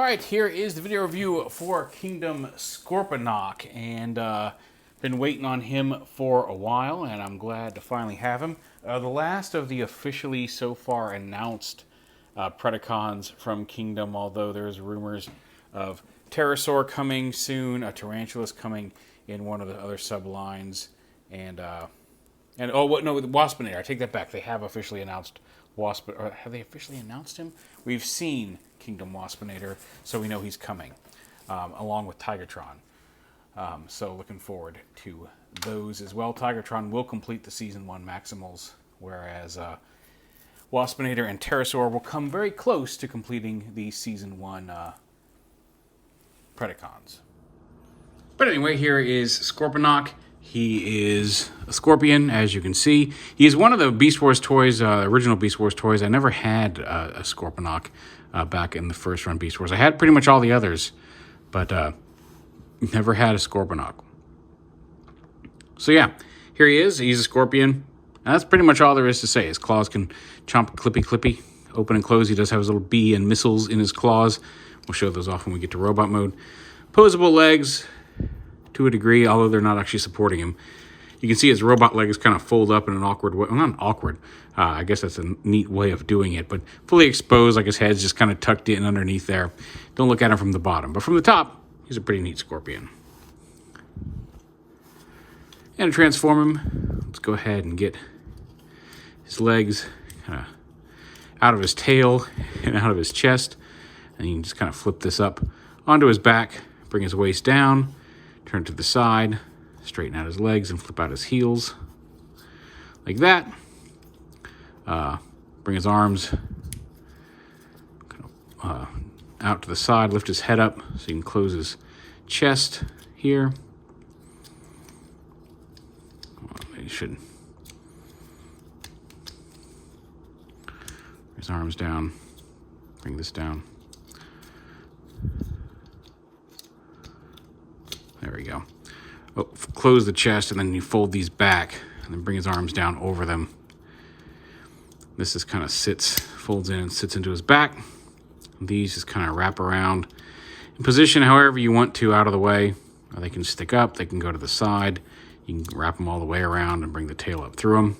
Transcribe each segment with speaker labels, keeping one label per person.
Speaker 1: Alright, here is the video review for Kingdom SCORPONOK, and been waiting on him for a while, and I'm glad to finally have him. The last of the officially so far announced Predacons from Kingdom, although there's rumors of Pterosaur coming soon, a Tarantulas coming in one of the other sublines, and Waspinator. I take that back. They have officially announced or have they officially announced him? We've seen Kingdom Waspinator, so we know he's coming, along with Tigertron. So looking forward to those as well. Tigertron will complete the Season 1 Maximals, whereas Waspinator and Pterosaur will come very close to completing the Season 1 Predacons. But anyway, here is SCORPONOK. He is a scorpion, as you can see. He is one of the Beast Wars toys, original Beast Wars toys. I never had a SCORPONOK back in the first run Beast Wars. I had pretty much all the others, but never had a SCORPONOK. So yeah, here he is. He's a scorpion. And that's pretty much all there is to say. His claws can chomp clippy, open and close. He does have his little bee and missiles in his claws. We'll show those off when we get to robot mode. Posable legs, to a degree, although they're not actually supporting him. You can see his robot legs kind of fold up in an awkward way. Well, not awkward. I guess that's a neat way of doing it, but fully exposed, like his head's just kind of tucked in underneath there. Don't look at him from the bottom, but from the top, he's a pretty neat scorpion. And to transform him, let's go ahead and get his legs kind of out of his tail and out of his chest. And you can just kind of flip this up onto his back, bring his waist down, turn to the side, straighten out his legs, and flip out his heels like that. Bring his arms out to the side, lift his head up so you can close his chest here. You should. His arms down. Bring this down. There we go. Oh, close the chest, and then you fold these back, and then bring his arms down over them. This just kind of folds in and sits into his back. These just kind of wrap around in position however you want to out of the way. Or they can stick up, they can go to the side. You can wrap them all the way around and bring the tail up through them.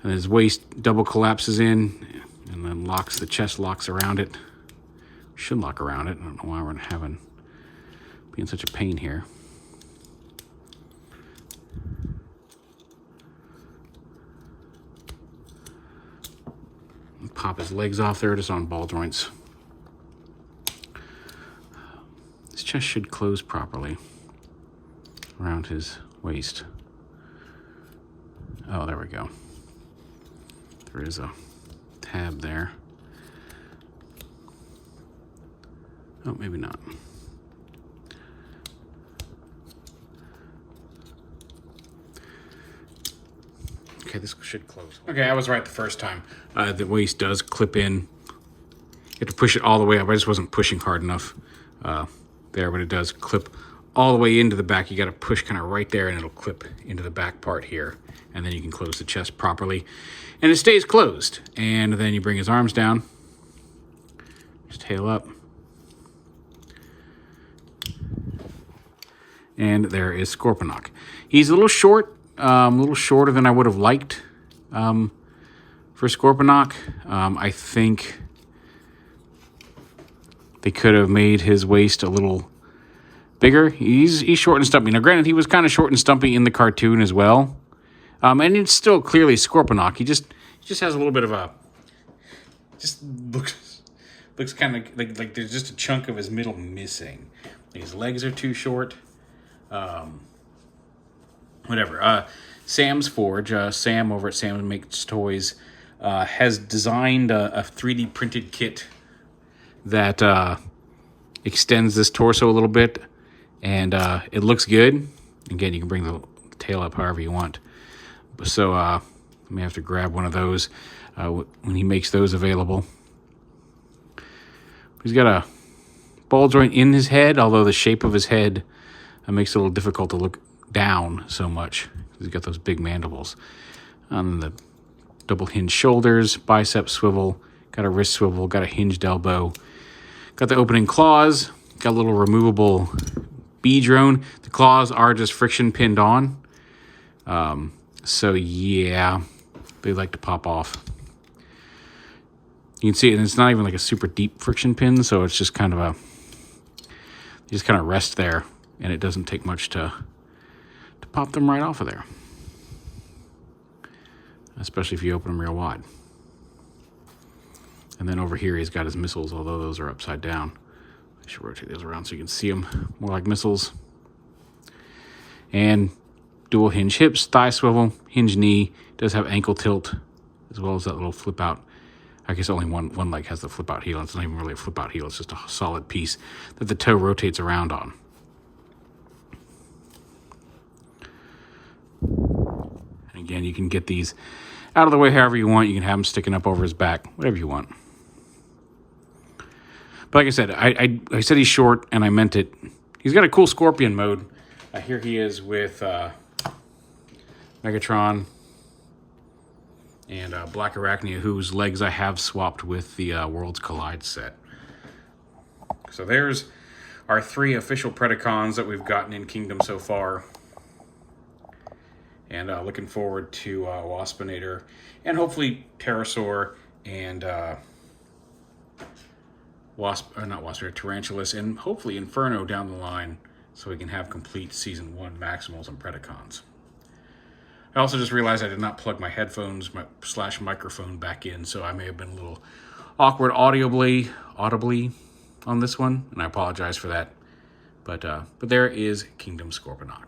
Speaker 1: And his waist double collapses in, and then the chest locks around it. Should lock around it. I don't know why we're being such a pain here. Pop his legs off there, just on ball joints. His chest should close properly around his waist. Oh, there we go. There is a tab there. Oh, maybe not. Okay, this should close. Okay, I was right the first time. The waist does clip in. You have to push it all the way up. I just wasn't pushing hard enough there, but it does clip all the way into the back. You got to push kind of right there, and it'll clip into the back part here. And then you can close the chest properly. And it stays closed. And then you bring his arms down. His tail up. And there is SCORPONOK. He's a little short. A little shorter than I would have liked for SCORPONOK. I think they could have made his waist a little bigger. He's short and stumpy. Now, granted, he was kind of short and stumpy in the cartoon as well. And it's still clearly SCORPONOK. He just has a little bit of a... Just looks kind of like there's just a chunk of his middle missing. His legs are too short. Whatever. Sam's Forge, Sam over at Sam Makes Toys, has designed a 3D printed kit that extends this torso a little bit, and it looks good. Again, you can bring the tail up however you want. So I may have to grab one of those when he makes those available. He's got a ball joint in his head, although the shape of his head makes it a little difficult to look down so much. He's got those big mandibles. The double hinged shoulders, bicep swivel, got a wrist swivel, got a hinged elbow. Got the opening claws. Got a little removable bee drone. The claws are just friction pinned on. So yeah, they like to pop off. You can see it, and it's not even like a super deep friction pin, so it's just kind of a, you just kind of rest there, and it doesn't take much to pop them right off of there. Especially if you open them real wide. And then over here, he's got his missiles, although those are upside down. I should rotate those around so you can see them more like missiles. And dual hinge hips, thigh swivel, hinge knee. Does have ankle tilt, as well as that little flip out. I guess only one leg has the flip out heel. It's not even really a flip out heel. It's just a solid piece that the toe rotates around on. And again, you can get these out of the way however you want. You can have them sticking up over his back, whatever you want. But like I said, I said he's short, and I meant it. He's got a cool Scorpion mode. Here he is with Megatron and Black Arachnia, whose legs I have swapped with the Worlds Collide set. So there's our 3 official Predacons that we've gotten in Kingdom so far. And looking forward to Waspinator, and hopefully Pterosaur, and Tarantulas, and hopefully Inferno down the line, so we can have complete Season 1 Maximals and Predacons. I also just realized I did not plug my headphones / microphone back in, so I may have been a little awkward audibly on this one, and I apologize for that. But there is Kingdom Scorponok.